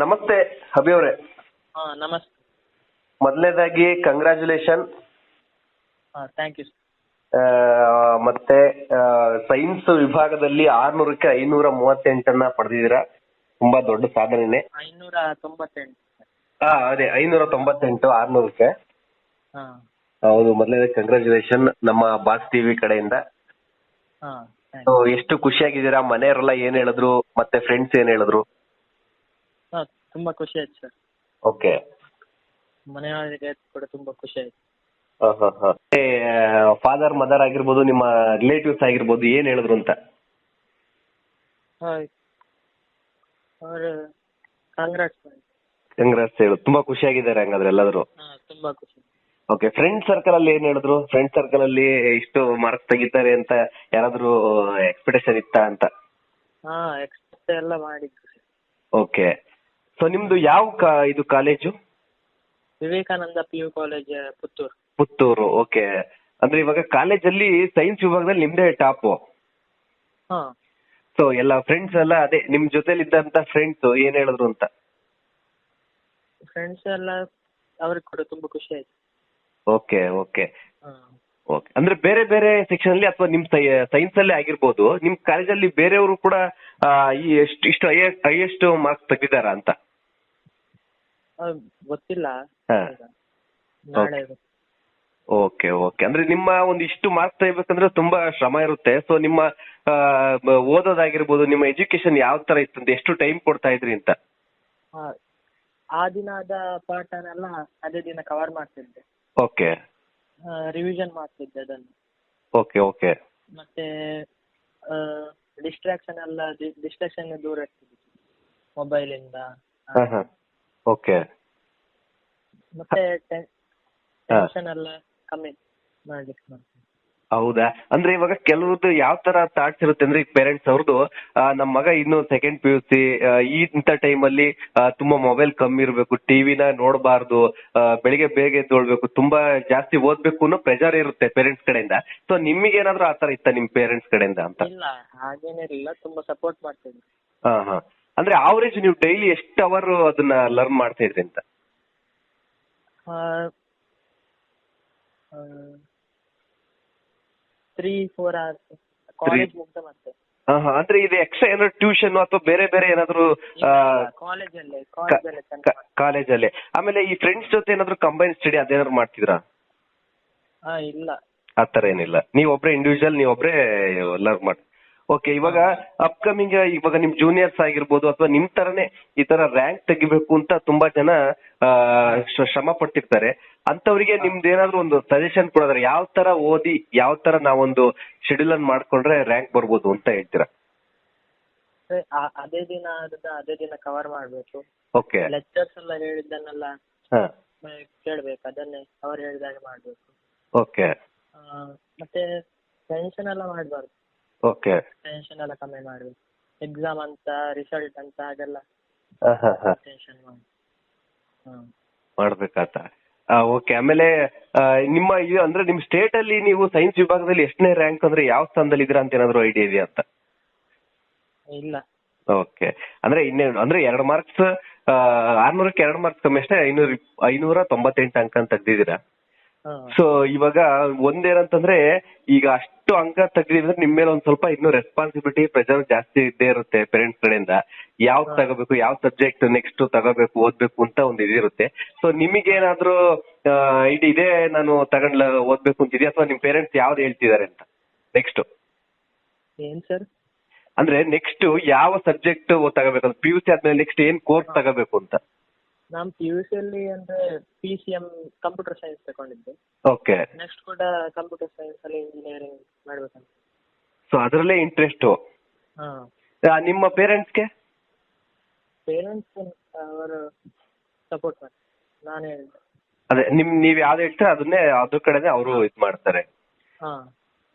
ನಮಸ್ತೆ ಅಭಿ ಅವರೇ. ನಮಸ್ತೆ. ಮೊದಲನೇದಾಗಿ ಕಂಗ್ರ್ಯಾಚುಲೇಷನ್. Thank you. ಮತ್ತೆ ಸೈನ್ಸ್ ವಿಭಾಗದಲ್ಲಿ 600ಕ್ಕೆ 538 ಪಡೆದಿದ್ದೀರಾ. ತುಂಬಾ ದೊಡ್ಡ ಸಾಧನೆನೇ. 598. ಅದೇ 598 600ಕ್ಕೆ. ಹಾ ಹೌದು, ಮೊದಲನೇದಾಗಿ ಕಂಗ್ರ್ಯಾಚುಲೇಷನ್ ನಮ್ಮ ಬಾಸ್ ಟಿವಿ ಕಡೆಯಿಂದ. ಹಾ So, ಎಷ್ಟು ಖುಷಿಯಾಗಿದ್ದೀರಾ? ಮನೆಯವರೆಲ್ಲ ಏನ್ ಹೇಳಿದ್ರು, ಮತ್ತೆ ಫ್ರೆಂಡ್ಸ್ ಏನ್ ಹೇಳಿದ್ರು? ತುಂಬಾ ಖುಷಿ ಆಯ್ತು ಸರ್. ಓಕೆ. ಮನೆಯವರಿಗೆ ಕೂಡ ತುಂಬಾ ಖುಷಿ ಆಯ್ತು. ಫಾದರ್ ಮದರ್ ಆಗಿರ್ಬೋದು, ನಿಮ್ಮ ರಿಲೇಟಿವ್ಸ್ ಆಗಿರ್ಬೋದು, ಏನ್ ಹೇಳಿದ್ರು ಅಂತ? ಅವರು ಕಾಂಗ್ರೆಸ್ ಹೇಳು. ತುಂಬಾ ಖುಷಿಯಾಗಿದ್ದಾರೆ ಹಂಗಾದ್ರೆ ಎಲ್ಲರೂ. ತುಂಬಾ ಖುಷಿ. ಓಕೆ. ಫ್ರೆಂಡ್ ಸರ್ಕಲ್ ಅಲ್ಲಿ ಏನ್ ಹೇಳಿದ್ರು? ಫ್ರೆಂಡ್ ಸರ್ಕಲ್ ಅಲ್ಲಿ ಇಷ್ಟು ಮಾರ್ಕ್ಸ್ ತೆಗಿತಾರೆ ಅಂತ ಯಾರಾದ್ರೂ ಎಕ್ಸ್ಪೆಕ್ಟೇಷನ್ ಇತ್ತಾ ಅಂತ? ಎಕ್ಸ್ಪೆಕ್ಟ್ ಎಲ್ಲ ಮಾಡಿದ್ರು. ಓಕೆ. ಸೊ ನಿಮ್ದು ಯಾವ ಇದು college? Vivekananda PU college, Puttur. Okay. ಅಂದ್ರೆ ಇವಾಗ ಕಾಲೇಜಲ್ಲಿ ಸೈನ್ಸ್ ವಿಭಾಗದಲ್ಲಿ ನಿಮ್ದೇ ಟಾಪ್. ಹಾ ಸೊ ಎಲ್ಲ ಫ್ರೆಂಡ್ಸ್ ಎಲ್ಲ ಅದೇ ನಿಮ್ ಜೊತೆಲಿದ್ದಂತ ಫ್ರೆಂಡ್ಸ್ ಏನ್ ಹೇಳಿದ್ರು ಅಂತ? ಫ್ರೆಂಡ್ಸ್ ಎಲ್ಲ ಅವ್ರಿಗೆ ಕೂಡ ತುಂಬಾ ಖುಷಿ ಆಯ್ತು. Okay okay okay. ಅಂದ್ರೆ ಬೇರೆ ಬೇರೆ ಸೆಕ್ಷನ್ ಅಲ್ಲಿ ಅಥವಾ ನಿಮ್ ಸೈನ್ಸ್ ಅಲ್ಲೇ ಆಗಿರ್ಬೋದು, ನಿಮ್ ಕಾಲೇಜಲ್ಲಿ ಬೇರೆಯವರು ಕೂಡ ಈ ಇಷ್ಟು ಹೈಯೆಸ್ಟ್ ಮಾರ್ಕ್ಸ್ ತೆಗಿದಾರ ಅಂತ? ಗೊತ್ತಿಲ್ಲ. ಹಾ. ನಾಳೆ ಓಕೆ ಓಕೆ. ಅಂದ್ರೆ ನಿಮ್ಮ ಒಂದು ಇಷ್ಟು ಮಾರ್ಕ್ಸ್ ತೆಗಿಬೇಕಂದ್ರೆ ತುಂಬಾ ಶ್ರಮ ಇರುತ್ತೆ. ಸೊ ನಿಮ್ಮ ಓದೋದಾಗಿರ್ಬೋದು, ನಿಮ್ಮ ಎಜುಕೇಶನ್ ಯಾವ ತರ ಇತ್ತು ಅಂತ, ಎಷ್ಟು ಟೈಮ್ ಕೊಡ್ತಾ ಇದ್ರಿ ಅಂತ? ಆ ದಿನದ ಪಾಠನೆಲ್ಲ ಅದೇ ದಿನ ಕವರ್ ಮಾಡ್ತಿದ್ದೆ. ಓಕೆ. ರಿವಿಷನ್ ಮಾಡ್ತಿದ್ದೆ ಅದನ್ನು. Okay okay. ಮತ್ತೆ ಡಿಸ್ಟ್ರಾಕ್ಷನ್ ದೂರ ಇರ್ತಿದ್ದೆ ಮೊಬೈಲ್ ಇಂದ. ಓಕೆ. ಮತ್ತೆ ಟೆನ್ಷನ್ ಎಲ್ಲ ಕಮ್ಮಿ ಮಾಡ್ಲಿಕ್ಕೆ ಮಾಡ್ತೀನಿ. ಹೌದಾ? ಅಂದ್ರೆ ಇವಾಗ ಕೆಲವ್ರದ್ದು ಯಾವ ತರ ಥಾಟ್ಸ್ ಇರುತ್ತೆ ಅಂದ್ರೆ, ಈಗ ಪೇರೆಂಟ್ಸ್ ಅವ್ರದ್ದು ನಮ್ಮ ಮಗ ಇನ್ನು ಸೆಕೆಂಡ್ PUC, ಇಂಥ ಟೈಮಲ್ಲಿ ತುಂಬಾ ಮೊಬೈಲ್ ಕಮ್ಮಿ ಇರಬೇಕು, ಟಿವಿನ ನೋಡಬಾರ್ದು, ಬೆಳಿಗ್ಗೆ ಬೇಗ ಎದ್ದೊಳ್ಬೇಕು, ತುಂಬಾ ಜಾಸ್ತಿ ಓದ್ಬೇಕು ಅನ್ನೋ ಪ್ರೆಷರ್ ಇರುತ್ತೆ ಪೇರೆಂಟ್ಸ್ ಕಡೆಯಿಂದ. ಸೊ ನಿಮಗೆ ಏನಾದ್ರು ಆತರ ಇತ್ತ ನಿಮ್ ಪೇರೆಂಟ್ಸ್ ಕಡೆಯಿಂದ ಅಂತ? ಇಲ್ಲ, ಹಾಗೇನಿಲ್ಲ. ತುಂಬಾ ಸಪೋರ್ಟ್ ಮಾಡ್ತಿದ್ರು. ಹಾ. ಅಂದ್ರೆ ಆವರೇಜ್ ನೀವು ಡೈಲಿ ಎಷ್ಟು ಅವರ್ ಅದನ್ನ ಲರ್ನ್ ಮಾಡ್ತಾ ಇದ್ರಿ ಅಂತ? 3-4 hours ಕಾಲೇಜ್ ಮುಗ್ದ ಮತ್ತೆ. ಅಂದ್ರೆ ಇದು ಎಕ್ಸ್ಟ್ರಾ ಏನಾದ್ರು ಟ್ಯೂಷನ್ ಅಥವಾ ಬೇರೆ ಬೇರೆ ಏನಾದ್ರು? ಕಾಲೇಜಲ್ಲೇ. ಆಮೇಲೆ ಈ ಫ್ರೆಂಡ್ಸ್ ಜೊತೆ ಏನಾದ್ರು ಕಂಬೈನ್ ಸ್ಟಡಿ ಅದೇನಾದ್ರು ಮಾಡ್ತಿದ್ರಾ? ಇಲ್ಲ, ಆತರ ಏನಿಲ್ಲ. ನೀವೊಬ್ರೆ ಇಂಡಿವಿಜುವಲ್, ನೀವೊಬ್ರೆ ಲರ್ನ್ ಮಾಡಿ. ಓಕೆ. ಇವಾಗ ಅಪ್ಕಮಿಂಗ್ ಇವಾಗ ನಿಮ್ ಜೂನಿಯರ್ಸ್ ಆಗಿರ್ಬೋದು ಅಥವಾ ನಿಮ್ ತರನೇ ಈ ತರ ರ್ಯಾಂಕ್ ತೆಗಿಬೇಕು ಅಂತ ತುಂಬಾ ಜನ ಶ್ರಮ ಪಡ್ತಿರ್ತಾರೆ. ಅಂತವರಿಗೆ ನಿಮ್ದು ಏನಾದ್ರು ಒಂದು ಸಜೆಷನ್ ಕೊಡೋದ್ರೆ, ಯಾವ ತರ ಓದಿ ಯಾವ ತರ ನಾವೊಂದು ಶೆಡ್ಯೂಲ್ ಅನ್ನು ಮಾಡ್ಕೊಂಡ್ರೆ ರ್ಯಾಂಕ್ ಬರ್ಬೋದು ಅಂತ ಹೇಳ್ತೀರಾ? ಅದೇ ದಿನ ಕವರ್ ಮಾಡ್ಬೇಕು. ಓಕೆ. ಲೆಕ್ಚರ್ಸ್ ಎಲ್ಲ ಹೇಳಿದ್ದನ್ನೆಲ್ಲ ಕೇಳ್ಬೇಕು, ಅದನ್ನೇ ಅವ್ರು ಹೇಳಿದಾಗ ಮಾಡ್ಬೇಕು. ಓಕೆ. ಮತ್ತೆ ಟೆನ್ಷನ್ ಎಲ್ಲ ಮಾಡ್ಬಾರ್ದು. ಓಕೆ. ಟೆನ್ಷನ್ ಎಲ್ಲ ಕಮ್ಮಿ ಮಾಡ್ಬೇಕು. ಎಕ್ಸಾಮ್ ಅಂತ, ರಿಸಲ್ಟ್ ಅಂತ ಹಾಗೆಲ್ಲ ಟೆನ್ಷನ್ ಮಾಡ್ಬೇಕಾತ. ಓಕೆ. ಆಮೇಲೆ ನಿಮ್ಮ ಅಂದ್ರೆ ನಿಮ್ ಸ್ಟೇಟ್ ಅಲ್ಲಿ ನೀವು ಸೈನ್ಸ್ ವಿಭಾಗದಲ್ಲಿ ಎಷ್ಟನೇ ರ್ಯಾಂಕ್ ಅಂದ್ರೆ ಯಾವ ಸ್ಥಾನದಲ್ಲಿ ಇದ್ದೀರಾ ಅಂತ ಏನಾದ್ರು ಐಡಿಯಾ ಇದೆಯಾ ಅಂತ? ಇಲ್ಲ. ಓಕೆ. ಅಂದ್ರೆ ಇನ್ನೇನು ಅಂದ್ರೆ 2 ಮಾರ್ಕ್ಸ್, 600ಕ್ಕೆ 2 ಮಾರ್ಕ್ಸ್ ಕಮ್ಮಿ ಅಷ್ಟೇ, 598 ಅಂಕ ಅಂತ ತೆಗ್ದಿದ್ದೀರಾ. ಸೊ ಇವಾಗ ಒಂದೇನಂತಂದ್ರೆ, ಈಗ ಅಷ್ಟು ಅಂಕ ತೆಗ್ದಿದ್ರೆ ನಿಮ್ ಮೇಲೆ ಒಂದ್ ಸ್ವಲ್ಪ ಇನ್ನೂ ರೆಸ್ಪಾನ್ಸಿಬಿಲಿಟಿ, ಪ್ರೆಷರ್ ಜಾಸ್ತಿ ಇದ್ದೇ ಇರುತ್ತೆ ಪೇರೆಂಟ್ಸ್ ಕಡೆಯಿಂದ. ಯಾವ್ದು ತಗೋಬೇಕು, ಯಾವ ಸಬ್ಜೆಕ್ಟ್ ನೆಕ್ಸ್ಟ್ ತಗೋಬೇಕು, ಓದ್ಬೇಕು ಅಂತ ಒಂದ್ ಇದಿರುತ್ತೆ. ಸೊ ನಿಮಗೇನಾದ್ರೂ ಇದೇ ನಾನು ಓದ್ಬೇಕು ಅಂತಿದ್ಯಾ, ಅಥವಾ ನಿಮ್ ಪೇರೆಂಟ್ಸ್ ಯಾವ್ದು ಹೇಳ್ತಿದ್ದಾರೆ ಅಂತ ನೆಕ್ಸ್ಟ್? ಏನ್ ಸರ್? ಅಂದ್ರೆ ನೆಕ್ಸ್ಟ್ ಯಾವ ಸಬ್ಜೆಕ್ಟ್ ತಗೋಬೇಕಂತ, PUC ಆದ್ಮೇಲೆ ನೆಕ್ಸ್ಟ್ ಏನ್ ಕೋರ್ಸ್ ತಗೋಬೇಕು ಅಂತ? ನಾನು PUC ಅಲ್ಲಿ ಅಂದ್ರೆ PCM ಕಂಪ್ಯೂಟರ್ ಸೈನ್ಸ್ ತಗೊಂಡಿದ್ದೆ. ಓಕೆ. ನೆಕ್ಸ್ಟ್ ಕೂಡ ಕಂಪ್ಯೂಟರ್ ಸೈನ್ಸ್ ಅಲ್ಲಿ ಇಂಜಿನಿಯರಿಂಗ್ ಮಾಡ್ಬೇಕಂತ. ಸೊ ಅದರಲ್ಲೇ ಇಂಟ್ರೆಸ್ಟ್. ನಿಮ್ಮ ಪೇರೆಂಟ್ಸ್ಗೆ? ಪೇರೆಂಟ್ಸ್ ಅವರು ಸಪೋರ್ಟ್ ಮಾಡ್ತಾರೆ. ನಾನು ಹೇಳಿದೆ ಅದೇ ನೀವ್ ಯಾವ್ದು ಹೇಳ್ತಾರೆ ಅದನ್ನೇ ಅದ್ರ ಕಡೆನೆ ಅವರು ಇದ್ ಮಾಡ್ತಾರೆ.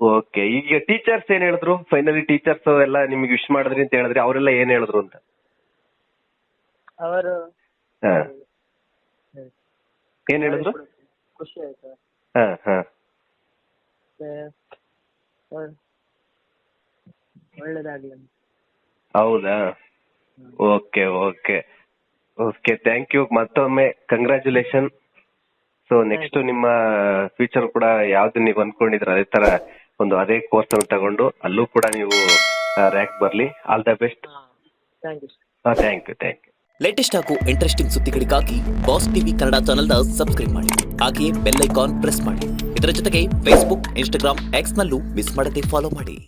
ಓಕೆ. ಈಗ ಟೀಚರ್ಸ್ ಏನ್ ಹೇಳಿದ್ರು? ಫೈನಲಿ ಟೀಚರ್ಸ್ ಎಲ್ಲ ನಿಮ್ಗೆ ವಿಶ್ ಮಾಡಿದ್ರಿ ಅಂತ ಹೇಳಿದ್ರಿ, ಅವರೆಲ್ಲ ಏನ್ ಹೇಳಿದ್ರು ಅಂತ? ಅವರು ಏನ್ ಹೇಳಿದ್ರು? ಖುಷಿ ಆಯ್ತು. ಒಳ್ಳೇದಾಗ್ಲಿ. ಹೌದಾ? Okay okay okay, thank you. ಮತ್ತೊಮ್ಮೆ ಕಂಗ್ರ್ಯಾಚುಲೇಷನ್. ಸೊ ನೆಕ್ಸ್ಟ್ ನಿಮ್ಮ ಫ್ಯೂಚರ್ ಕೂಡ ಯಾವ್ದು ನೀವು ಅನ್ಕೊಂಡಿದ್ರೆ ಅದೇ ತರ ಅದೇ ಕೋರ್ಸ್ ಅನ್ನು ತಗೊಂಡು ಅಲ್ಲೂ ಕೂಡ ನೀವು ರ್ಯಾಂಕ್ ಬರ್ಲಿ. All the best. Thank you. Thank you. Latest ಹಾಗೂ ಇಂಟ್ರೆಸ್ಟಿಂಗ್ ಸುದ್ದಿಗಳಿಗಾಗಿ ಬಾಸ್ ಟಿವಿ ಕನ್ನಡ ಚಾನೆಲ್ನ ಸಬ್ಸ್ಕ್ರೈಬ್ ಮಾಡಿ. ಹಾಗೆಯೇ ಬೆಲ್ ಐಕಾನ್ ಪ್ರೆಸ್ ಮಾಡಿ. ಇದರ ಜೊತೆಗೆ ಫೇಸ್ಬುಕ್, ಇನ್ಸ್ಟಾಗ್ರಾಮ್, ಎಕ್ಸ್ ನಲ್ಲೂ ಮಿಸ್ ಮಾಡದೆ ಫಾಲೋ ಮಾಡಿ.